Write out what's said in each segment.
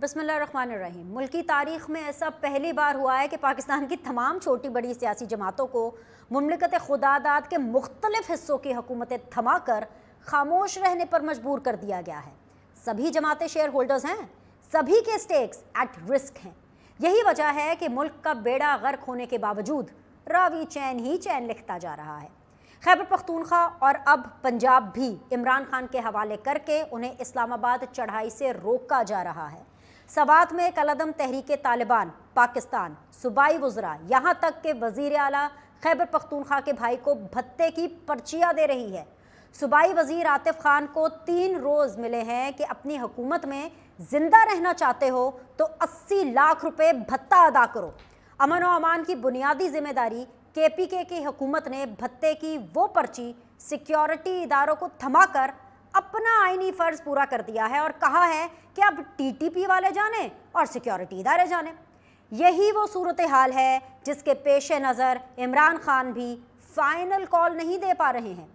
بسم اللہ الرحمن الرحیم۔ ملکی تاریخ میں ایسا پہلی بار ہوا ہے کہ پاکستان کی تمام چھوٹی بڑی سیاسی جماعتوں کو مملکت خدا داد کے مختلف حصوں کی حکومتیں تھما کر خاموش رہنے پر مجبور کر دیا گیا ہے۔ سبھی جماعتیں شیئر ہولڈرز ہیں، سبھی کے سٹیکس ایٹ رسک ہیں۔ یہی وجہ ہے کہ ملک کا بیڑا غرق ہونے کے باوجود راوی چین ہی چین لکھتا جا رہا ہے۔ خیبر پختونخوا اور اب پنجاب بھی عمران خان کے حوالے کر کے انہیں اسلام آباد چڑھائی سے روکا جا رہا ہے۔ سوات میں کالعدم تحریک طالبان پاکستان، صوبائی وزراء، یہاں تک کہ وزیر اعلیٰ خیبر پختونخوا کے بھائی کو بھتے کی پرچیاں دے رہی ہے۔ صوبائی وزیر عاطف خان کو 3 روز ملے ہیں کہ اپنی حکومت میں زندہ رہنا چاہتے ہو تو 80 لاکھ روپے بھتہ ادا کرو۔ امن و امان کی بنیادی ذمہ داری KPK کی حکومت نے بھتے کی وہ پرچی سیکیورٹی اداروں کو تھما کر اپنا آئینی فرض پورا کر دیا ہے اور کہا ہے کہ اب TTP والے جانیں اور سیکیورٹی ادارے جانیں۔ یہی وہ صورتحال ہے جس کے پیش نظر عمران خان بھی فائنل کال نہیں دے پا رہے ہیں۔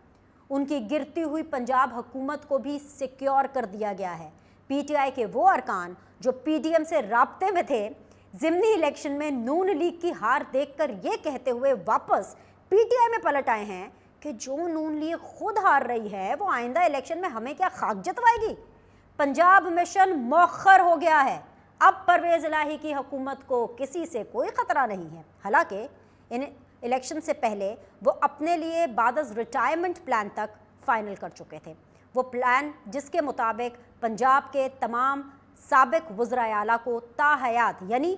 ان کی گرتی ہوئی پنجاب حکومت کو بھی سیکیور کر دیا گیا ہے۔ PTI کے وہ ارکان جو PDM سے رابطے میں تھے، ضمنی الیکشن میں نون لیگ کی ہار دیکھ کر یہ کہتے ہوئے واپس PTI میں پلٹ آئے ہیں کہ جو نون لیگ خود ہار رہی ہے وہ آئندہ الیکشن میں ہمیں کیا خاک جتوائے گی۔ پنجاب مشن مؤخر ہو گیا ہے۔ اب پرویز الہی کی حکومت کو کسی سے کوئی خطرہ نہیں ہے۔ حالانکہ ان الیکشن سے پہلے وہ اپنے لیے بعد از ریٹائرمنٹ پلان تک فائنل کر چکے تھے۔ وہ پلان جس کے مطابق پنجاب کے تمام سابق وزراء اعلیٰ کو تا حیات یعنی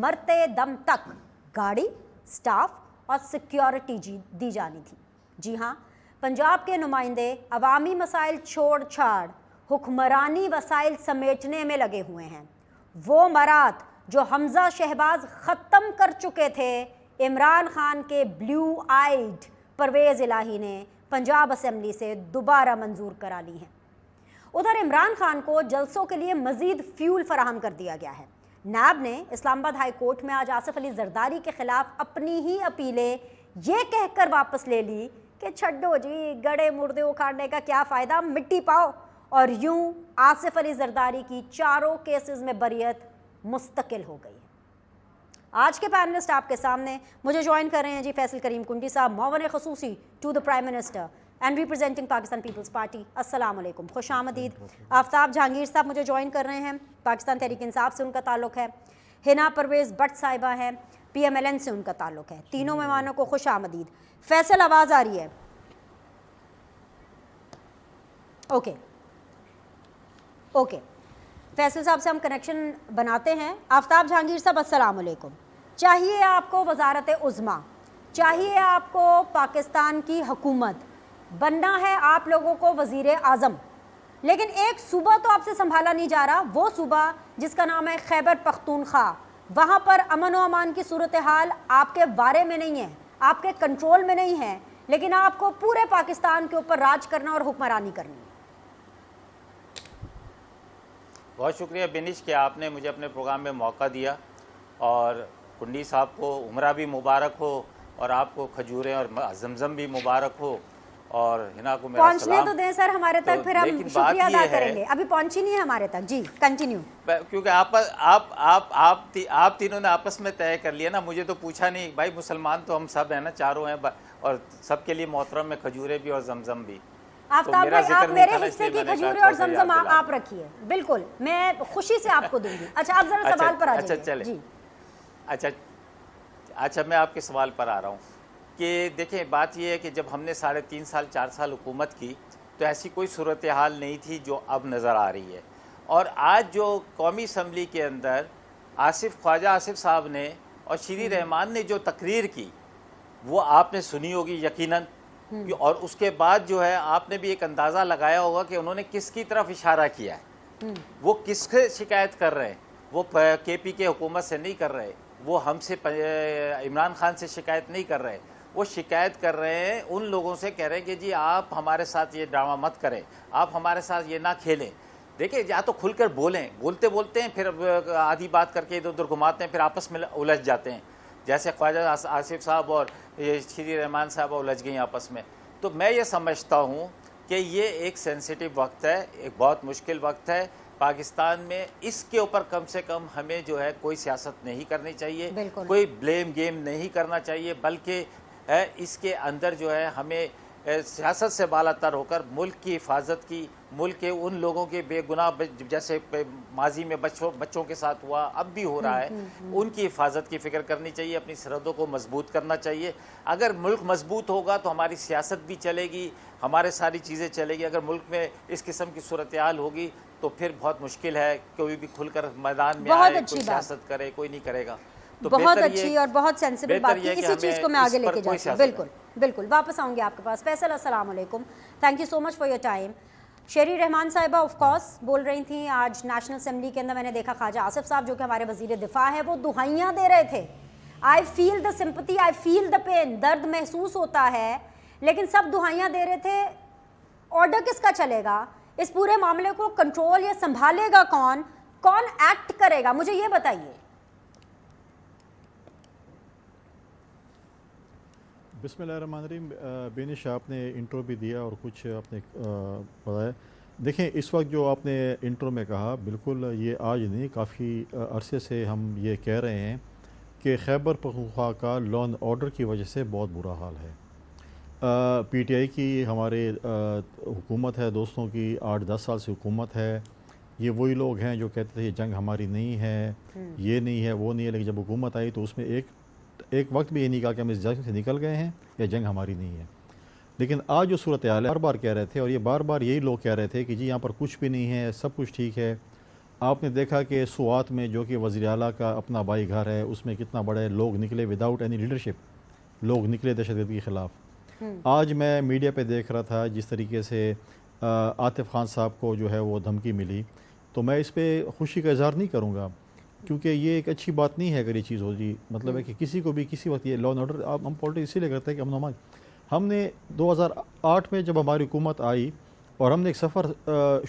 مرتے دم تک گاڑی، سٹاف اور سیکیورٹی دی جانی تھی۔ جی ہاں، پنجاب کے نمائندے عوامی مسائل چھوڑ چھاڑ حکمرانی وسائل سمیٹنے میں لگے ہوئے ہیں۔ وہ مراد جو حمزہ شہباز ختم کر چکے تھے، عمران خان کے بلیو آئیڈ پرویز الہی نے پنجاب اسمبلی سے دوبارہ منظور کرا لی ہیں۔ ادھر عمران خان کو جلسوں کے لیے مزید فیول فراہم کر دیا گیا ہے۔ نیب نے اسلام آباد ہائی کورٹ میں آج آصف علی زرداری کے خلاف اپنی ہی اپیلیں یہ کہہ کر واپس لے لی کہ چھڈو جی، گڑے مردے اکھاڑنے کا کیا فائدہ، مٹی پاؤ، اور یوں آصف علی زرداری کی 4 کیسز میں بریت مستقل ہو گئی ہے۔ آج کے پینلسٹ آپ کے سامنے مجھے جوائن کر رہے ہیں جی فیصل کریم کنڈی صاحب، معاون خصوصی to the prime minister and representing Pakistan Peoples Party. السلام علیکم، خوش آمدید۔ آفتاب جہانگیر صاحب مجھے جوائن کر رہے ہیں، پاکستان تحریک انصاف سے ان کا تعلق ہے۔ ہنا پرویز بٹ صاحبہ ہیں، PMLN سے ان کا تعلق ہے۔ تینوں مہمانوں کو خوش آمدید۔ فیصل آواز آ رہی ہے؟ اوکے، فیصل صاحب سے ہم کنیکشن بناتے ہیں۔ آفتاب جہانگیر صاحب السلام علیکم۔ چاہیے آپ کو وزارت عظمیٰ، چاہیے آپ کو پاکستان کی حکومت، بننا ہے آپ لوگوں کو وزیر اعظم، لیکن ایک صوبہ تو آپ سے سنبھالا نہیں جا رہا، وہ صوبہ جس کا نام ہے خیبر پختونخوا۔ وہاں پر امن و امان کی صورتحال آپ کے بارے میں نہیں ہے، آپ کے کنٹرول میں نہیں ہے، لیکن آپ کو پورے پاکستان کے اوپر راج کرنا اور حکمرانی کرنی ہے۔ بہت شکریہ بینش کہ آپ نے مجھے اپنے پروگرام میں موقع دیا، اور کنڈی صاحب کو عمرہ بھی مبارک ہو، اور آپ کو کھجوریں اور زمزم بھی مبارک ہو، اور ہنا کو میرا پہنچنے سلام۔ تو دیں سر ہمارے تک، پھر ہم شکریہ ادا کریں گے۔ ابھی پہنچی نہیں ہے ہمارے تک، جی کنٹینیو۔ کیونکہ آپ تینوں نے آپس میں طے کر لیا نا، مجھے تو پوچھا نہیں۔ بھائی مسلمان تو ہم سب ہیں نا، چاروں ہیں، اور سب کے لیے محترم ہے کھجوریں بھی اور زمزم بھی۔ آفتاب بھائی، آپ میرے حصے کی کھجوریں اور زمزم آپ رکھیے، بالکل میں خوشی سے آپ کو دوں گی۔ اچھا آپ ذرا سوال پر آ جائیے۔ جی اچھا، میں آپ کے سوال پر آ رہا ہوں کہ دیکھیں، بات یہ ہے کہ جب ہم نے 3.5 سال 4 سال حکومت کی تو ایسی کوئی صورتحال نہیں تھی جو اب نظر آ رہی ہے۔ اور آج جو قومی اسمبلی کے اندر خواجہ آصف صاحب نے اور شیری رحمان نے جو تقریر کی، وہ آپ نے سنی ہوگی یقیناً، اور اس کے بعد جو ہے آپ نے بھی ایک اندازہ لگایا ہوگا کہ انہوں نے کس کی طرف اشارہ کیا ہے، وہ کس سے شکایت کر رہے ہیں۔ وہ KPK حکومت سے نہیں کر رہے، وہ ہم سے عمران خان سے شکایت نہیں کر رہے، وہ شکایت کر رہے ہیں ان لوگوں سے، کہہ رہے ہیں کہ جی آپ ہمارے ساتھ یہ ڈرامہ مت کریں، آپ ہمارے ساتھ یہ نہ کھیلیں۔ دیکھیں، یا تو کھل کر بولیں، بولتے ہیں پھر آدھی بات کر کے ادھر ادھر گھماتے ہیں، پھر آپس میں الجھ جاتے ہیں، جیسے خواجہ آصف صاحب اور شیری رحمان صاحب الجھ گئیں آپس میں۔ تو میں یہ سمجھتا ہوں کہ یہ ایک سینسیٹیو وقت ہے، ایک بہت مشکل وقت ہے، پاکستان میں اس کے اوپر کم سے کم ہمیں جو ہے کوئی سیاست نہیں کرنی چاہیے، بالکل کوئی بلیم گیم نہیں کرنا چاہیے، بلکہ اس کے اندر جو ہے ہمیں سیاست سے بالا تر ہو کر ملک کی حفاظت کی، ملک کے ان لوگوں کے بے گناہ جیسے ماضی میں بچوں کے ساتھ ہوا، اب بھی ہو رہا ہے، ان کی حفاظت کی فکر کرنی چاہیے، اپنی سرحدوں کو مضبوط کرنا چاہیے۔ اگر ملک مضبوط ہوگا تو ہماری سیاست بھی چلے گی، ہمارے ساری چیزیں چلے گی۔ اگر ملک میں اس قسم کی صورتحال ہوگی تو پھر بہت مشکل ہے کوئی بھی کھل کر میدان میں آئے، کوئی سیاست کرے، کوئی نہیں کرے گا۔ بہت اچھی اور بہت سینسیبل بات کی، اسی چیز کو میں آگے لے کے جاتی ہوں۔ بالکل بالکل، واپس آؤں گی آپ کے پاس۔ فیصل السلام علیکم، thank you so much for your time. Sherry Rehman صاحبہ آف کورس بول رہی تھیں آج نیشنل اسمبلی کے اندر، میں نے دیکھا خواجہ آصف صاحب جو کہ ہمارے وزیر دفاع ہے وہ دہائیاں دے رہے تھے، آئی فیل دا سمپتھی، آئی فیل دا پین، درد محسوس ہوتا ہے، لیکن سب دہائیاں دے رہے تھے۔ آرڈر کس کا چلے گا؟ اس پورے معاملے کو کنٹرول یا سنبھالے گا کون؟ کون ایکٹ کرے گا؟ مجھے یہ بتائیے۔ بسم اللہ الرحمن الرحیم۔ بینش آپ نے انٹرو بھی دیا اور کچھ آپ نے بتایا۔ دیکھیں اس وقت جو آپ نے انٹرو میں کہا بالکل یہ آج نہیں، کافی عرصے سے ہم یہ کہہ رہے ہیں کہ خیبر پختونخوا کا لا اینڈ آرڈر کی وجہ سے بہت برا حال ہے۔ پی ٹی آئی کی ہمارے حکومت ہے، دوستوں کی 8-10 سال سے حکومت ہے۔ یہ وہی لوگ ہیں جو کہتے تھے یہ جنگ ہماری نہیں ہے، یہ نہیں ہے، وہ نہیں ہے، لیکن جب حکومت آئی تو اس میں ایک وقت بھی یہ نہیں کہا کہ ہم اس جنگ سے نکل گئے ہیں یا جنگ ہماری نہیں ہے۔ لیکن آج جو صورتحال ہے، بار بار کہہ رہے تھے اور یہ بار بار یہی لوگ کہہ رہے تھے کہ جی یہاں پر کچھ بھی نہیں ہے، سب کچھ ٹھیک ہے۔ آپ نے دیکھا کہ سوات میں جو کہ وزیر اعلیٰ کا اپنا بائی گھر ہے، اس میں کتنا بڑے لوگ نکلے وداؤٹ اینی لیڈرشپ، لوگ نکلے دہشت گردی کے خلاف۔ آج میں میڈیا پہ دیکھ رہا تھا جس طریقے سے عاطف خان صاحب کو جو ہے وہ دھمکی ملی، تو میں اس پہ خوشی کا اظہار نہیں کروں گا کیونکہ یہ ایک اچھی بات نہیں ہے اگر یہ چیز ہو جی۔ مطلب ہے کہ کسی کو بھی کسی وقت یہ لا اینڈ آرڈر، ہم پالیٹکس اسی لیے کرتے ہیں کہ ہم نے 2008 میں جب ہماری حکومت آئی اور ہم نے ایک سفر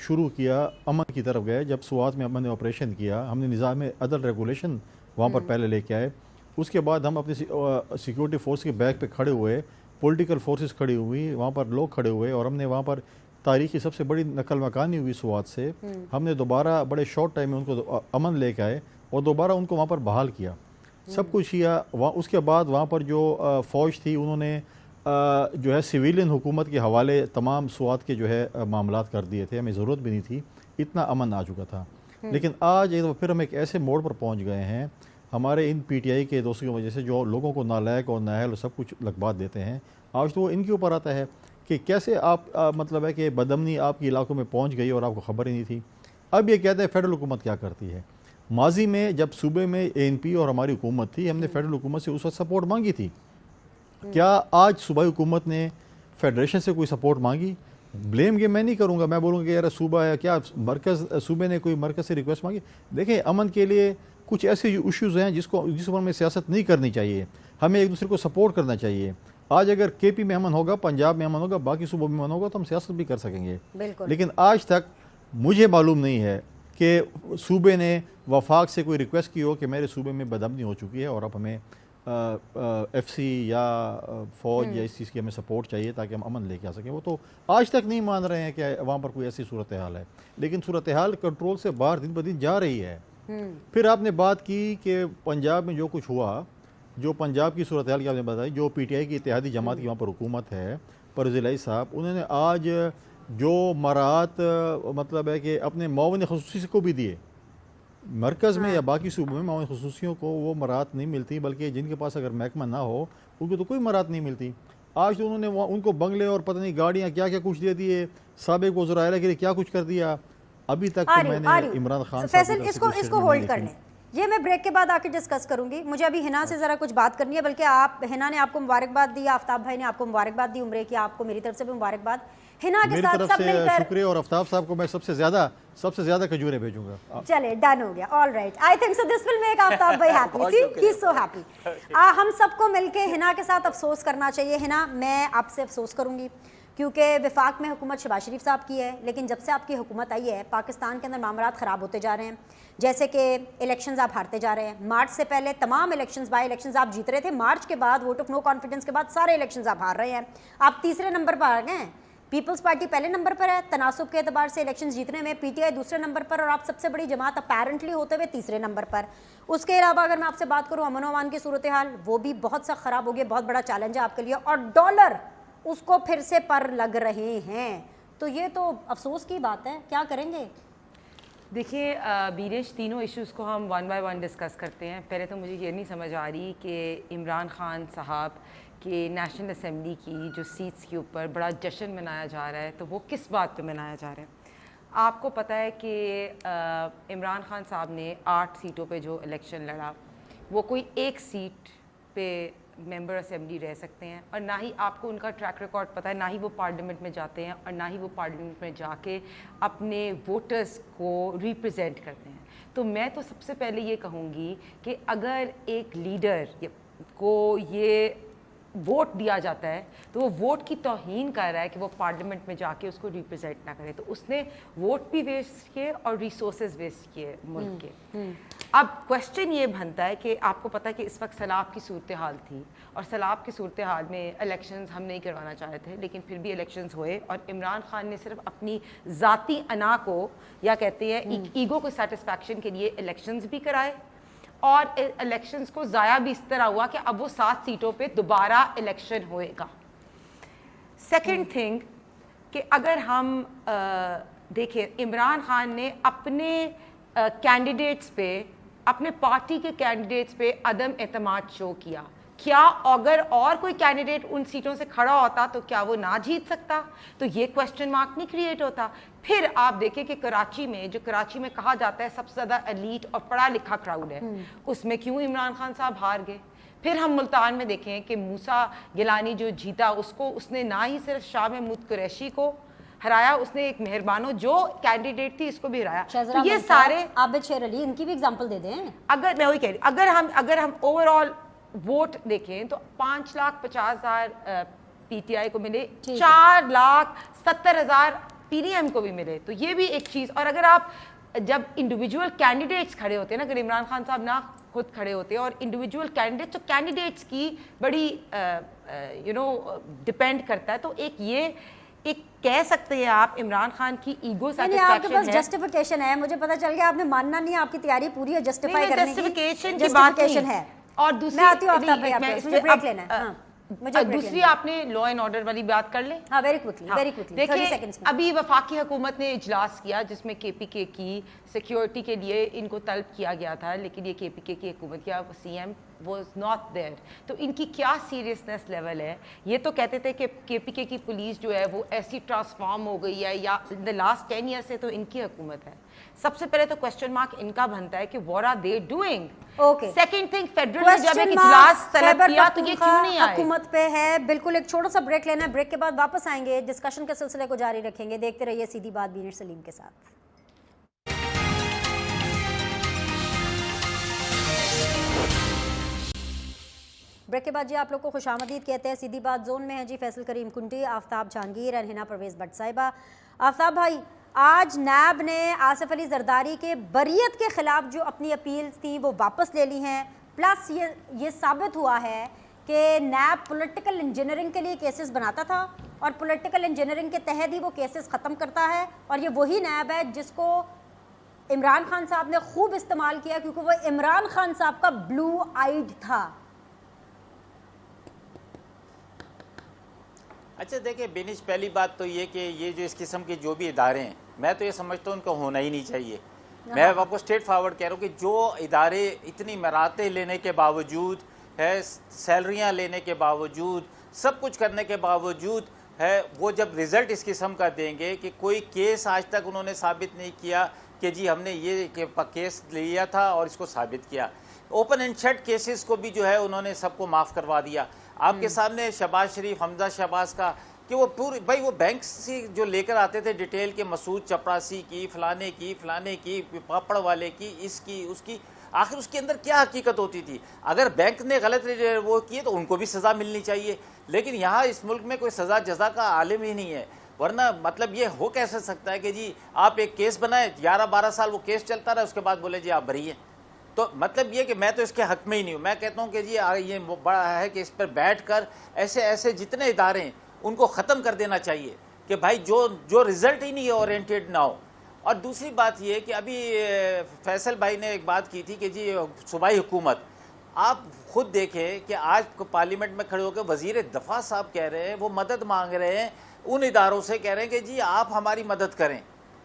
شروع کیا، امن کی طرف گئے، جب سوات میں ہم نے آپریشن کیا، ہم نے نظام عدل ریگولیشن وہاں پر پہلے لے کے آئے۔ اس کے بعد ہم اپنی سیکیورٹی فورس کے بیک پہ کھڑے ہوئے، پولیٹیکل فورسز کھڑی ہوئی، وہاں پر لوگ کھڑے ہوئے اور ہم نے وہاں پر تاریخی سب سے بڑی نقل مکانی ہوئی سوات سے۔ ہم نے دوبارہ بڑے شارٹ ٹائم میں ان کو امن لے کے آئے اور دوبارہ ان کو وہاں پر بحال کیا، سب کچھ کیا۔ اس کے بعد وہاں پر جو فوج تھی انہوں نے جو ہے سویلین حکومت کے حوالے تمام سوات کے جو ہے معاملات کر دیے تھے، ہمیں ضرورت بھی نہیں تھی، اتنا امن آ چکا تھا۔ لیکن آج پھر ہم ایک ایسے موڑ پر پہنچ گئے ہیں ہمارے ان پی ٹی آئی کے دوستوں کی وجہ سے جو لوگوں کو نالائق اور نااہل اور سب کچھ لگبات دیتے ہیں، آج تو وہ ان کے اوپر آتا ہے کہ کیسے آپ مطلب ہے کہ بدامنی آپ کے علاقوں میں پہنچ گئی اور آپ کو خبر ہی نہیں تھی۔ اب یہ کہتے ہیں فیڈرل حکومت کیا کرتی ہے۔ ماضی میں جب صوبے میں اے این پی اور ہماری حکومت تھی، ہم نے فیڈرل حکومت سے اس وقت سپورٹ مانگی تھی۔ کیا آج صوبائی حکومت نے فیڈریشن سے کوئی سپورٹ مانگی؟ بلیم گیم میں نہیں کروں گا، میں بولوں گا کہ یار صوبہ ہے، کیا مرکز صوبے نے کوئی مرکز سے ریکویسٹ مانگی؟ دیکھیں امن کے لیے کچھ ایسے ایشوز ہیں جس پر ہمیں سیاست نہیں کرنی چاہیے، ہمیں ایک دوسرے کو سپورٹ کرنا چاہیے۔ آج اگر کے پی میں امن ہوگا، پنجاب میں امن ہوگا، باقی صوبوں میں امن ہوگا تو ہم سیاست بھی کر سکیں گے۔ لیکن آج تک مجھے معلوم نہیں ہے کہ صوبے نے وفاق سے کوئی ریکویسٹ کی ہو کہ میرے صوبے میں بدامنی ہو چکی ہے اور اب ہمیں ایف سی یا فوج یا اس چیز کی ہمیں سپورٹ چاہیے تاکہ ہم امن لے کے آ سکیں۔ وہ تو آج تک نہیں مان رہے ہیں کہ وہاں پر کوئی ایسی صورتحال ہے، لیکن صورتحال کنٹرول سے باہر دن بدن جا رہی ہے۔ پھر آپ نے بات کی کہ پنجاب میں جو کچھ ہوا، جو پنجاب کی صورتحال کی آپ نے بتائی، جو پی ٹی آئی کی اتحادی جماعت کی وہاں پر حکومت ہے، پرویز الہی صاحب، انہوں نے آج جو مراعات مطلب ہے کہ اپنے معاون خصوصی کو بھی دیے، مرکز میں یا باقی صوبوں میں معاون خصوصیوں کو وہ مراعات نہیں ملتی، بلکہ جن کے پاس اگر محکمہ نہ ہو ان کو تو کوئی مراعات نہیں ملتی۔ آج تو انہوں نے ان کو بنگلے اور پتہ نہیں گاڑیاں کیا کیا کچھ دے دیے، سابق وزراء اعلیٰ کے لیے کیا کچھ کر دیا۔ ابھی تک تو میں نے عمران خان فیصل اس کو ہولڈ کر لیں، یہ میں بریک کے بعد آ کے ڈسکس کروں گی۔ مجھے ابھی ہنا سے ذرا کچھ بات کرنی ہے، بلکہ ہنا نے آپ کو مبارکباد دی، آفتاب بھائی نے آپ کو مبارکباد دی عمرے کی، آپ کو میری طرف سے بھی مبارکباد۔ ہنا کے ساتھ سب مل کر شکریہ، اور آفتاب صاحب کو میں سب سے زیادہ کھجورے بھیجوں گا۔ چلے ڈن ہو گیا، all right, I think so this will make Aftab بھائی ہیپی، سی ہی از سو ہیپی۔ ہم سب کو مل کے ہنا کے ساتھ افسوس کرنا چاہیے۔ ہنا میں آپ سے افسوس کروں گی کیونکہ وفاق میں حکومت شہباز شریف صاحب کی ہے، لیکن جب سے آپ کی حکومت آئی ہے پاکستان کے اندر معاملات خراب ہوتے جا رہے ہیں، جیسے کہ الیکشنز آپ ہارتے جا رہے ہیں۔ مارچ سے پہلے تمام الیکشنز بائی الیکشنز آپ جیت رہے تھے، مارچ کے بعد ووٹ آف نو کانفیڈنس کے بعد سارے الیکشنز آپ ہار رہے ہیں، آپ تیسرے نمبر پر آ گئے ہیں۔ پیپلز پارٹی پہلے نمبر پر ہے تناسب کے اعتبار سے الیکشن جیتنے میں, پی ٹی آئی دوسرے نمبر پر, اور آپ سب سے بڑی جماعت اپیرنٹلی ہوتے ہوئے تیسرے نمبر پر. اس کے علاوہ اگر میں آپ سے بات کروں امن و امان کی صورتحال, وہ بھی بہت سا خراب ہو گیا, بہت بڑا چیلنج ہے آپ کے لیے, اور ڈالر اس کو پھر سے پر لگ رہے ہیں. تو یہ تو افسوس کی بات ہے, کیا کریں گے؟ دیکھیے بیریش, تینوں ایشوز کو ہم ون بائی ون ڈسکس کرتے ہیں. پہلے تو مجھے یہ نہیں سمجھ آ رہی کہ عمران خان صاحب کہ نیشنل اسمبلی کی جو سیٹس کے اوپر بڑا جشن منایا جا رہا ہے, تو وہ کس بات پہ منایا جا رہا ہے؟ آپ کو پتہ ہے کہ عمران خان صاحب نے 8 سیٹوں پہ جو الیکشن لڑا, وہ کوئی ایک سیٹ پہ ممبر اسمبلی رہ سکتے ہیں, اور نہ ہی آپ کو ان کا ٹریک ریکارڈ پتہ ہے, نہ ہی وہ پارلیمنٹ میں جاتے ہیں, اور نہ ہی وہ پارلیمنٹ میں جا کے اپنے ووٹرز کو ریپرزینٹ کرتے ہیں. تو میں تو سب سے پہلے یہ کہوں گی کہ اگر ایک لیڈر کو یہ ووٹ دیا جاتا ہے تو وہ ووٹ کی توہین کر رہا ہے کہ وہ پارلیمنٹ میں جا کے اس کو ریپرزینٹ نہ کرے. تو اس نے ووٹ بھی ویسٹ کیے اور ریسورسز ویسٹ کیے ملک کے. اب کوشچن یہ بنتا ہے کہ آپ کو پتہ ہے کہ اس وقت سیلاب کی صورتحال تھی, اور سیلاب کی صورتحال میں الیکشنز ہم نہیں کروانا چاہ رہے تھے, لیکن پھر بھی الیکشنز ہوئے, اور عمران خان نے صرف اپنی ذاتی انا کو, یا کہتے ہیں ایگو کو سیٹسفیکشن کے لیے الیکشنز بھی کرائے, اور الیکشنز کو ضائع بھی اس طرح ہوا کہ اب وہ 7 سیٹوں پہ دوبارہ الیکشن ہوئے گا. سیکنڈ تھنگ کہ اگر ہم دیکھیں, عمران خان نے اپنے کینڈیڈیٹس پہ, اپنے پارٹی کے کینڈیڈیٹس پہ عدم اعتماد شو کیا. کیا اگر اور کوئی کینڈیڈیٹ ان سیٹوں سے کھڑا ہوتا تو کیا وہ نہ جیت سکتا؟ تو یہ کوسچن مارک نہیں کریٹ ہوتا. پھر آپ دیکھیں کہ کراچی میں کہا جاتا ہے سب سے زیادہ ایلیٹ اور پڑھا لکھا کراؤڈ ہے, اس میں کیوں عمران خان صاحب ہار گئے؟ پھر ہم ملتان میں دیکھیں کہ موسیٰ گیلانی جو جیتا, اس نے نہ ہی صرف شاہ محمود قریشی کو ہرایا, اس نے ایک مہربانو جو کینڈیڈیٹ تھی اس کو بھی ہرایا. تو یہ سارے عابد شیر علی, ان کی بھی اگزامپل دے دیں. اگر میں وہی کہہ رہی, اگر ہم اوور آل ووٹ دیکھیں تو 5,50,000 پی ٹی آئی کو ملے, 4,70,000 پی ڈی ایم کو بھی ملے. تو یہ بھی ایک چیز. اور اگر آپ جب انڈیویجول کینڈیڈیٹس کھڑے ہوتے ہیں نا, اگر عمران خان صاحب نہ خود کھڑے ہوتے ہیں اور انڈیویجول کینڈیڈیٹس, تو کینڈیڈیٹس کی بڑی ڈپینڈ کرتا ہے. تو ایک کہہ سکتے ہیں آپ عمران خان کی ایگو سیٹسفیکشن ہے, آپ کے پاس جسٹیفیکیشن ہے. مجھے پتہ چل گیا آپ نے ماننا نہیں, آپ کی تیاری پوری ہے جسٹیفائی کرنے کی. جسٹیفیکیشن کی بات ہے. اور دوسری آپ نے لا اینڈ آرڈر والی بات کر لیں. ہاں ویری کوئکلی. دیکھیں ابھی وفاقی حکومت نے اجلاس کیا جس میں کے پی کے کی سیکیورٹی کے لیے ان کو طلب کیا گیا تھا, لیکن یہ کے پی کے کی حکومت کیا C M was not there. تو ان کی کیا سیریسنس لیول ہے؟ یہ تو کہتے تھے کہ کے پی کے کی پولیس جو ہے وہ ایسی ٹرانسفارم ہو گئی ہے, یا ان دا لاسٹ 10 ایئر سے تو ان کی حکومت ہے. سب سے پہلے تو کوسچن مارک ان کا بنتا ہے کہ what are they doing. Second thing, federal نے جب ایک اجلاس طلب کیا تو یہ کیوں نہیں آئے؟ حکومت پہ ہے. بالکل ایک چھوٹا سا بریک لینا ہے, بریک کے بعد واپس آئیں گے, ڈسکشن کے سلسلے کو جاری رکھیں گے. دیکھتے رہیے سیدھی بات بینر سلیم کے ساتھ. بریک کے بعد جی آپ لوگ کو خوش آمدید کہتے ہیں. سیدھی بات زون میں ہے جی فیصل کریم کنٹی, آفتاب جہانگیر اور ہنا پرویز بٹ صاحبہ. آفتاب بھائی, آج نیب نے آصف علی زرداری کے بریت کے خلاف جو اپنی اپیلز تھیں وہ واپس لے لی ہیں, پلس یہ ثابت ہوا ہے کہ نیب پولیٹیکل انجینئرنگ کے لیے کیسز بناتا تھا اور پولیٹیکل انجینئرنگ کے تحت ہی وہ کیسز ختم کرتا ہے, اور یہ وہی نیب ہے جس کو عمران خان صاحب نے خوب استعمال کیا کیونکہ وہ عمران خان صاحب کا بلو آئیڈ تھا. اچھا دیکھیں بینش, پہلی بات تو یہ کہ یہ جو اس قسم کے جو بھی ادارے ہیں, میں تو یہ سمجھتا ہوں ان کا ہونا ہی نہیں چاہیے. میں آپ کو اسٹریٹ فارورڈ کہہ رہا ہوں کہ جو ادارے اتنی مراتیں لینے کے باوجود ہے, سیلریاں لینے کے باوجود, سب کچھ کرنے کے باوجود ہے, وہ جب رزلٹ اس قسم کا دیں گے کہ کوئی کیس آج تک انہوں نے ثابت نہیں کیا کہ جی ہم نے یہ کیس لیا تھا اور اس کو ثابت کیا. اوپن اینڈ شٹ کیسز کو بھی جو ہے انہوں نے سب کو معاف کروا دیا. آپ کے سامنے شہباز شریف, حمزہ شہباز کا, کہ وہ پوری بھائی وہ بینک سے جو لے کر آتے تھے ڈیٹیل کے, مسعود چپراسی کی, فلانے کی, پاپڑ والے کی, اس کی, آخر اس کے اندر کیا حقیقت ہوتی تھی؟ اگر بینک نے غلط وہ کیے تو ان کو بھی سزا ملنی چاہیے, لیکن یہاں اس ملک میں کوئی سزا جزا کا عالم ہی نہیں ہے. ورنہ مطلب یہ ہو کیسے سکتا ہے کہ جی آپ ایک کیس بنائے, 11-12 سال وہ کیس چلتا رہا, اس کے بعد بولے جی آپ بری ہیں. تو مطلب یہ کہ میں تو اس کے حق میں ہی نہیں ہوں. میں کہتا ہوں کہ جی یہ بڑا ہے کہ اس پر بیٹھ کر ایسے جتنے ادارے ہیں ان کو ختم کر دینا چاہیے کہ بھائی جو رزلٹ ہی نہیں ہے اورینٹیڈ نہ ہو. اور دوسری بات یہ کہ ابھی فیصل بھائی نے ایک بات کی تھی کہ جی صوبائی حکومت, آپ خود دیکھیں کہ آج پارلیمنٹ میں کھڑے ہو کے وزیر دفاع صاحب کہہ رہے ہیں, وہ مدد مانگ رہے ہیں ان اداروں سے, کہہ رہے ہیں کہ جی آپ ہماری مدد کریں.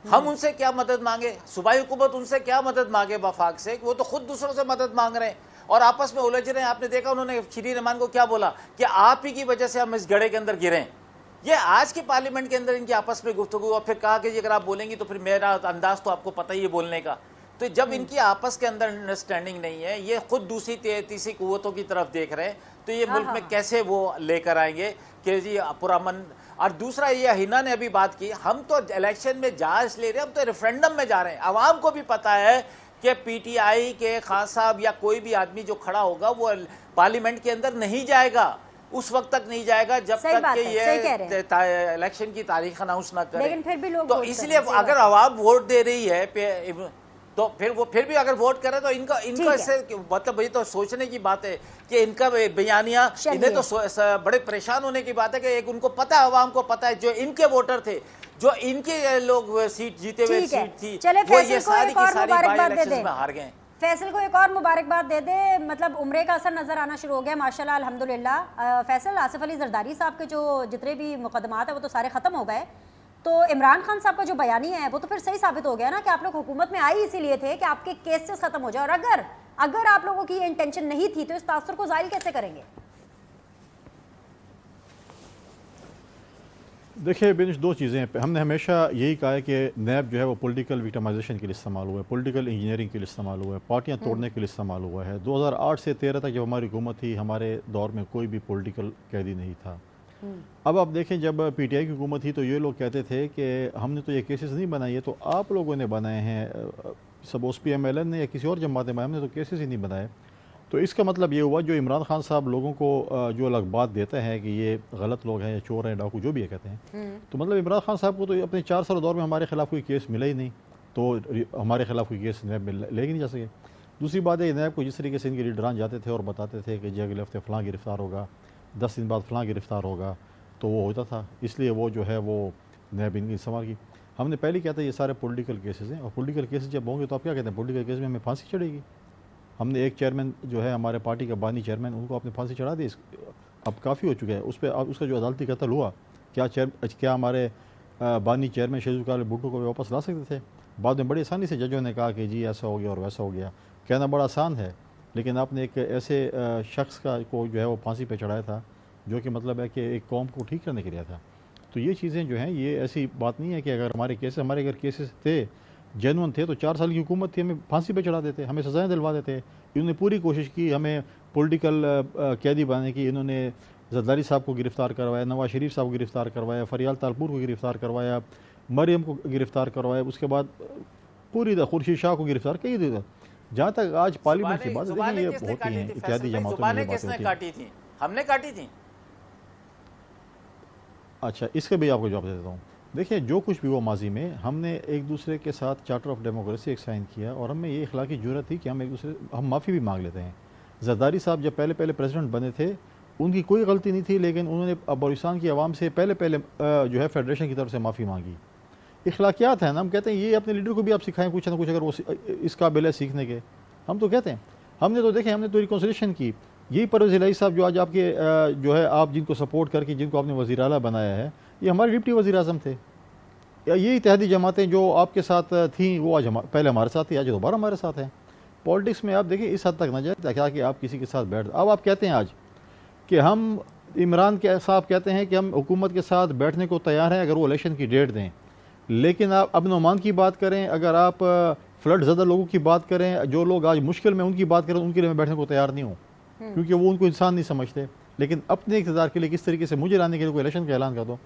ہم ان سے کیا مدد مانگے؟ صوبائی حکومت ان سے کیا مدد مانگے وفاق سے؟ وہ تو خود دوسروں سے مدد مانگ رہے ہیں اور آپس میں الجھ رہے ہیں. آپ نے دیکھا انہوں نے شری رحمان کو کیا بولا کہ آپ ہی کی وجہ سے ہم اس گڑھے کے اندر گرے ہیں. یہ آج کی پارلیمنٹ کے اندر ان کی آپس میں گفتگو, اور پھر کہا کہ جی اگر آپ بولیں گی تو پھر میرا انداز تو آپ کو پتہ ہی ہے بولنے کا. تو جب ان کی آپس کے اندر انڈرسٹینڈنگ نہیں ہے, یہ خود دوسری تیسری قوتوں کی طرف دیکھ رہے ہیں, تو یہ ملک میں کیسے وہ لے کر آئیں گے کہ جی پرامن. اور دوسرا یہ ہینا نے ابھی بات کی, ہم تو الیکشن میں جا اس لے رہے ہیں, ہم تو ریفرینڈم میں جا رہے ہیں. عوام کو بھی پتہ ہے کہ پی ٹی آئی کے خان صاحب یا کوئی بھی آدمی جو کھڑا ہوگا وہ پارلیمنٹ کے اندر نہیں جائے گا, اس وقت تک نہیں جائے گا جب تک کہ یہ الیکشن کی تاریخ اناؤنس نہ کرے. تو اس لیے اگر عوام ووٹ دے رہی ہے تو پھر بھی اگر ووٹ کرے تو ان کا اس سے مطلب یہ تو سوچنے کی بات ہے کہ ان کا بیانیہ, انہیں تو بڑے پریشان ہونے کی بات ہے کہ ایک ان کو پتہ ہے, عوام کو پتہ ہے جو ان کے ووٹر تھے, جو ان کے لوگ سیٹ جیتے ہوئے سیٹ تھی, وہ یہ ساری کی ساری بائی الیکشنز میں ہار گئے. فیصل کو ایک اور مبارکباد دے دے, مطلب عمرے کا اثر نظر آنا شروع ہو گیا ماشاءاللہ الحمدللہ. فیصل, آصف علی زرداری صاحب کے جو جتنے بھی مقدمات ہیں وہ تو سارے ختم ہو گئے, تو عمران خان صاحب کا جو بیانیہ ہے وہ تو پھر صحیح ثابت ہو گیا نا کہ آپ لوگ حکومت میں آئی اسی لیے تھے کہ آپ کے کیسز ختم ہو جائے, اور اگر آپ لوگوں کی یہ انٹینشن نہیں تھی تو اس تاثر کو زائل کیسے کریں گے؟ دیکھیں بینش, دو چیزیں ہیں. ہم نے ہمیشہ یہی کہا ہے کہ نیب جو ہے وہ پولیٹیکل وکٹمائزیشن کے لیے استعمال ہوا ہے, پولیٹیکل انجینئرنگ کے لیے استعمال ہوا ہے, پارٹیاں توڑنے کے لیے استعمال ہوا ہے. 2008 سے 13 تک جب ہماری حکومت تھی, ہمارے دور میں کوئی بھی پولیٹیکل قیدی نہیں تھا. اب آپ دیکھیں جب پی ٹی آئی کی حکومت تھی تو یہ لوگ کہتے تھے کہ ہم نے تو یہ کیسز نہیں بنائے, یہ تو آپ لوگوں نے بنائے ہیں, suppose P M L N نے یا کسی اور جماعت نے, ہم نے تو کیسز ہی نہیں بنائے. تو اس کا مطلب یہ ہوا جو عمران خان صاحب لوگوں کو جو الگ بات دیتے ہیں کہ یہ غلط لوگ ہیں یا چور ہیں, ڈاکو, جو بھی یہ کہتے ہیں, تو مطلب عمران خان صاحب کو تو اپنے 4 سال دور میں ہمارے خلاف کوئی کیس ملا ہی نہیں, تو ہمارے خلاف کوئی کیس نیب میں لے کے نہیں جا سکے. دوسری بات ہے, نیب کو جس طریقے سے ان کے لیڈران جاتے تھے اور بتاتے تھے کہ جی اگلے ہفتے فلاں گرفتار ہوگا, 10 دن بعد فلاں گرفتار ہوگا, تو وہ ہوتا تھا. اس لیے وہ جو ہے وہ نیب ان کی استعمال کی. ہم نے پہلے کیا تھا یہ سارے پولیٹیکل کیسز ہیں, اور پولیٹیکل کیسز جب ہوں گے تو آپ کیا کہتے ہیں پولیٹیکل کیس میں ہمیں پھانسی چڑھے گی. ہم نے ایک چیئرمین جو ہے ہمارے پارٹی کا بانی چیئرمین, ان کو اپنے پھانسی چڑھا دی, اب کافی ہو چکا ہے. اس پہ اس کا جو عدالتی قتل ہوا, کیا ہمارے بانی چیئرمین شہزاد کال بھٹو کو واپس لا سکتے تھے؟ بعد میں بڑی آسانی سے ججوں نے کہا کہ جی ایسا ہو گیا اور ویسا ہو گیا. کہنا بڑا آسان ہے, لیکن آپ نے ایک ایسے شخص کو جو ہے وہ پھانسی پہ چڑھایا تھا جو کہ مطلب ہے کہ ایک قوم کو ٹھیک کرنے کے لیے تھا. تو یہ چیزیں جو ہیں, یہ ایسی بات نہیں ہے کہ اگر ہمارے اگر کیسز تھے جینون تھے تو 4 سال کی حکومت تھی, ہمیں پھانسی پہ چڑھا دیتے, ہمیں سزائیں دلوا دیتے. انہوں نے پوری کوشش کی ہمیں پولیٹیکل قیدی بنانے کی. انہوں نے زرداری صاحب کو گرفتار کروایا, نواز شریف صاحب کو گرفتار کروایا, فریال تالپور کو گرفتار کروایا, مریم کو گرفتار کروایا, اس کے بعد پوری خورشید شاہ کو گرفتار کیا دیتا. جہاں تک آج پارلیمنٹ کی بات دیکھیں, یہ ہوتی ہیں اتحادی جماعتوں میں باتیں ہوتی ہیں. ہم نے کاٹی تھی. اچھا, اس کا بھی آپ کو جواب دے دیتا ہوں. دیکھیں جو کچھ بھی وہ ماضی میں ہم نے ایک دوسرے کے ساتھ چارٹر آف ڈیموکریسی ایک سائن کیا, اور ہم میں یہ اخلاقی جرأت تھی کہ ہم معافی بھی مانگ لیتے ہیں. زرداری صاحب جب پہلے پریزیڈنٹ بنے تھے, ان کی کوئی غلطی نہیں تھی, لیکن انہوں نے بلوچستان کی عوام سے پہلے جو ہے فیڈریشن کی طرف سے معافی مانگی. اخلاقیات ہیں نا, ہم کہتے ہیں یہ اپنے لیڈر کو بھی آپ سکھائیں کچھ نہ کچھ اگر وہ اس قابل ہے سیکھنے کے. ہم تو کہتے ہیں, ہم نے تو دیکھیں, ہم نے تو ریکنسلیشن کی. یہی پرویز الہی صاحب جو آج آپ کے جو ہے آپ جن کو سپورٹ کر کے جن کو آپ نے وزیر اعلیٰ بنایا ہے, یہ ہمارے ڈپٹی وزیر اعظم تھے. یہ اتحادی جماعتیں جو آپ کے ساتھ تھیں وہ آج پہلے ہمارے ساتھ تھی, آج دوبارہ ہمارے ساتھ ہیں. پولیٹکس میں آپ دیکھیں اس حد تک نہ جائے کہ آپ کسی کے ساتھ بیٹھ. اب آپ کہتے ہیں آج کہ ہم عمران صاحب کہتے ہیں کہ ہم حکومت کے ساتھ بیٹھنے کو تیار ہیں اگر وہ الیکشن کی ڈیٹ دیں, لیکن آپ امن و امان کی بات کریں, اگر آپ فلڈ زدہ لوگوں کی بات کریں, جو لوگ آج مشکل میں ان کی بات کریں, ان کے لیے میں بیٹھنے کو تیار نہیں ہوں, کیونکہ وہ ان کو انسان نہیں سمجھتے. لیکن اپنے اقتدار کے لیے کس طریقے سے مجھے لانے کے لیے کوئی الیکشن کا اعلان کر دو,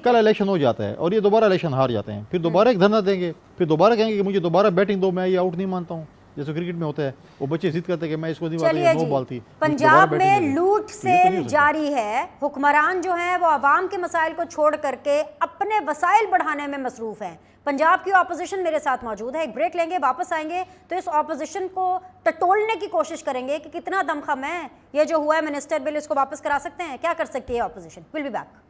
کل الیکشن ہو جاتا ہے اور یہ دوبارہ الیکشن ہار جاتے ہیں, پھر دوبارہ ایک دھرنا دیں گے, پھر دوبارہ کہیں گے کہ مجھے دوبارہ بیٹنگ دو, میں یہ آؤٹ نہیں مانتا ہوں. جیسے کرکٹ میں ہوتا ہے, وہ بچے ضد کرتے ہیں کہ میں اس کو نہیں مانتا, نو بال تھی. پنجاب میں لوٹ سیل جاری ہے, حکمران جو ہیں وہ عوام کے مسائل کو چھوڑ کر کے اپنے وسائل بڑھانے میں مصروف ہیں. پنجاب کی اپوزیشن میرے ساتھ موجود ہے, ایک بریک لیں گے, واپس آئیں گے تو اس اپوزیشن کو ٹٹولنے کی کوشش کریں گے کہ کتنا دم خم ہے, یہ جو ہوا ہے منسٹر بل اس کو واپس کرا سکتے ہیں, کیا کر سکتی ہے opposition. We'll be back.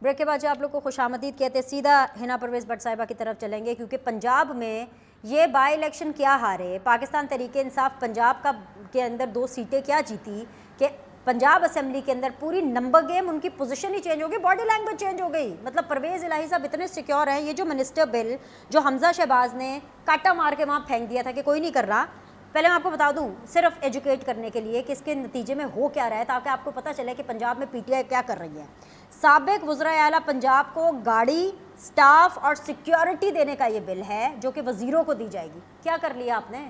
Break کے بعد جو آپ لوگ کو خوش آمدید کہتے ہیں، سیدھا ہنا پرویز بٹ صاحبہ کی طرف چلیں گے، کیونکہ پنجاب میں یہ بائی الیکشن کیا ہارے، پاکستان تحریک انصاف پنجاب کے اندر 2 سیٹیں کیا جیتی کہ پنجاب اسمبلی کے اندر پوری نمبر گیم ان کی پوزیشن ہی چینج ہو گئی، باڈی لینگویج چینج ہو گئی. مطلب پرویز الہی صاحب اتنے سیکیور ہیں. یہ جو منسٹر بل جو حمزہ شہباز نے کاٹا مار کے وہاں پھینک دیا تھا کہ کوئی نہیں کر رہا، پہلے میں آپ کو بتا دوں صرف ایجوکیٹ کرنے کے لیے کہ اس کے نتیجے میں ہو کیا رہا ہے، تاکہ آپ کو پتہ چلے کہ پنجاب میں پی ٹی آئی کیا کر رہی ہے. سابق وزرائے اعلیٰ پنجاب کو گاڑی، سٹاف اور سیکیورٹی دینے کا یہ بل ہے جو کہ وزیروں کو دی جائے گی. کیا کر لیا آپ نے؟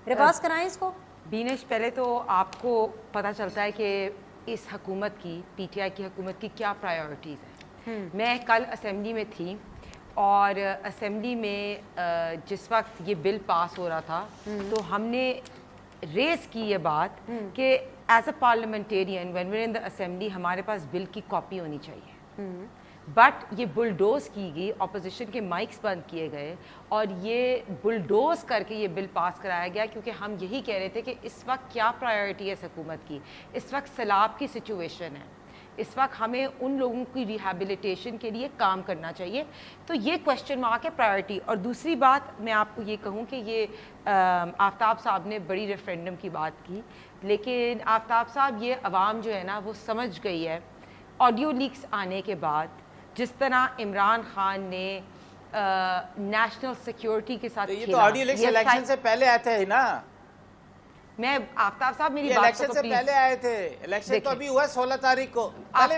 ریپاس کرائیں اس کو. بینش، پہلے تو آپ کو پتہ چلتا ہے کہ اس حکومت کی، پی ٹی آئی کی حکومت کی کیا پرائیورٹیز ہیں. میں کل اسمبلی میں تھی اور اسمبلی میں جس وقت یہ بل پاس ہو رہا تھا تو ہم نے ریز کی یہ بات کہ as a parliamentarian when where in the assembly ہمارے پاس بل کی کاپی ہونی چاہیے. بٹ یہ بلڈوز کی گئی، اپوزیشن کے مائکس بند کیے گئے اور یہ بلڈوز کر کے یہ بل پاس کرایا گیا، کیونکہ ہم یہی کہہ رہے تھے کہ اس وقت کیا پرائیورٹی ہے اس حکومت کی. اس وقت سیلاب کی سچویشن ہے، اس وقت ہمیں ان لوگوں کی ریہیبلیٹیشن کے لیے کام کرنا چاہیے. تو یہ کویشچن مارک ہے پرائیورٹی. اور دوسری بات میں آپ کو یہ کہوں کہ یہ آفتاب صاحب نے بڑی ریفرینڈم کی بات کی، لیکن آفتاب صاحب یہ عوام جو ہے نا وہ سمجھ گئی ہے آڈیو لیکس آنے کے بعد جس طرح عمران خان نے نیشنل سیکیورٹی کے ساتھ یہ تو آڈیو لیکس الیکشن سے پہلے آئے تھے نا. میں آفتاب صاحب میری بات الیکشن سے پہلے آئے تھے. الیکشن تو ابھی ہوا 16 تاریخ کو. آپ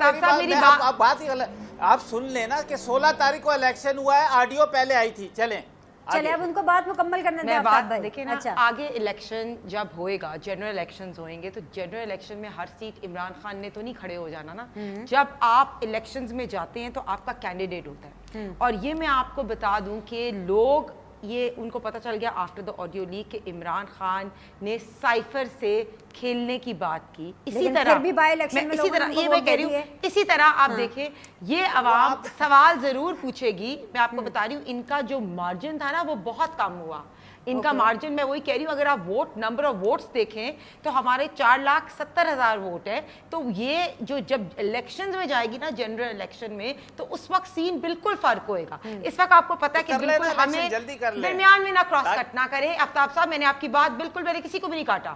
بات ہی غلط، آپ سن لینا کہ 16 تاریخ کو الیکشن ہوا ہے، آڈیو پہلے آئی تھی. چلیں اب ان کو بات مکمل کرنے دیں. بات دیکھیں نا، آگے الیکشن جب ہوئے گا، جنرل الیکشنز ہوئیں گے، تو جنرل الیکشن میں ہر سیٹ عمران خان نے تو نہیں کھڑے ہو جانا نا. جب آپ الیکشنز میں جاتے ہیں تو آپ کا کینڈیڈیٹ ہوتا ہے. اور یہ میں آپ کو بتا دوں کہ لوگ، یہ ان کو پتہ چل گیا آفٹر دا آڈیو لیک کہ عمران خان نے سائفر سے کھیلنے کی بات کی. اسی طرح یہ میں کہہ رہی ہوں، اسی طرح آپ دیکھیں یہ عوام سوال ضرور پوچھے گی. میں آپ کو بتا رہی ہوں ان کا جو مارجن تھا نا وہ بہت کم ہوا. ان کا مارجن، میں وہی کہہ رہی ہوں، اگر آپ نمبر آف ووٹس دیکھیں تو ہمارے 4,70,000 ووٹ ہے. تو یہ جو جب الیکشنز میں جائے گی نا، جنرل الیکشن میں، تو اس وقت سین بالکل فرق ہوئے گا. اس وقت آپ کو پتا ہے کہ بالکل ہمیں درمیان میں نہ کراس کٹ نہ کرے. آفتاب صاحب، میں نے آپ کی بات بالکل، میں نے کسی کو بھی نہیں کاٹا،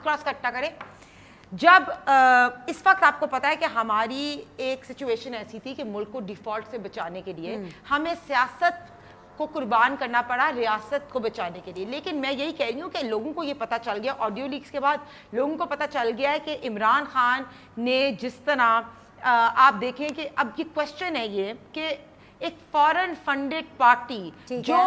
کراس کٹ نہ کرے. جب اس وقت آپ کو پتا ہے کہ ہماری ایک سچویشن ایسی تھی کہ ملک کو ڈیفالٹ سے بچانے کے لیے ہمیں سیاست کو قربان کرنا پڑا ریاست کو بچانے کے لیے. لیکن میں یہی کہہ رہی ہوں کہ لوگوں کو یہ پتہ چل گیا آڈیو لیکس کے بعد، لوگوں کو پتہ چل گیا ہے کہ عمران خان نے جس طرح آپ دیکھیں کہ اب یہ کویشچن ہے یہ کہ ایک فارن فنڈڈ پارٹی جو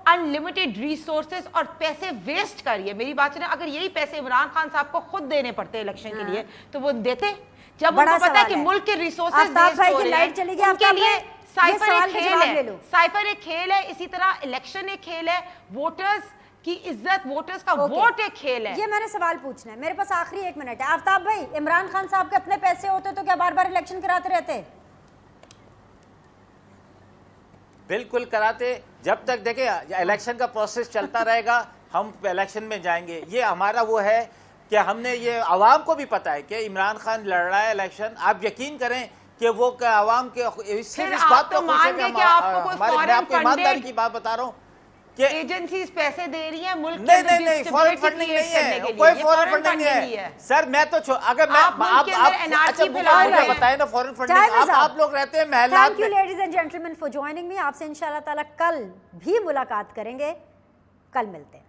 انلمیٹڈ ریسورسز اور پیسے ویسٹ کر رہی ہے. میری بات سنیں، اگر یہی پیسے عمران خان صاحب کو خود دینے پڑتے الیکشن کے لیے تو وہ دیتے؟ جب ان کو پتا ہے کہ ملک کے ریسورسز ویسٹ ہو رہے ہیں ان کے لیے. سائفر ایک کھیل ہے، سائفر ایک کھیل ہے، اسی طرح الیکشن ایک کھیل ہے، ووٹرز کی عزت، ووٹرز کا ووٹ ایک کھیل ہے. یہ میں نے سوال پوچھنا ہے، میرے پاس آخری 1 منٹ ہے. آفتاب بھائی، عمران خان صاحب کے اپنے پیسے ہوتے تو کیا بار بار الیکشن کراتے رہتے؟ بالکل کراتے. جب تک دیکھیں الیکشن کا پروسیس چلتا رہے گا ہم الیکشن میں جائیں گے. یہ ہمارا وہ ہے کہ ہم نے، یہ عوام کو بھی پتا ہے کہ عمران خان لڑ رہا ہے الیکشن. آپ یقین کریں کہ وہ عوام کے اس بات کو خوش ہے کہ میں آپ کو ایمانداری کی بات بتا رہا ہوں کہ ایجنسیز پیسے دے رہی ہیں ملک نہیں نہیں نہیں، فورن فنڈنگ نہیں ہے، کوئی فورن فنڈنگ نہیں ہے سر. میں تو اگر میں آپ بتائیں نا فورن فنڈنگ، آپ لوگ رہتے ہیں محلات میں. Thank you ladies and gentleman for joining me. آپ سے انشاءاللہ تعالیٰ کل بھی ملاقات کریں گے. کل ملتے ہیں.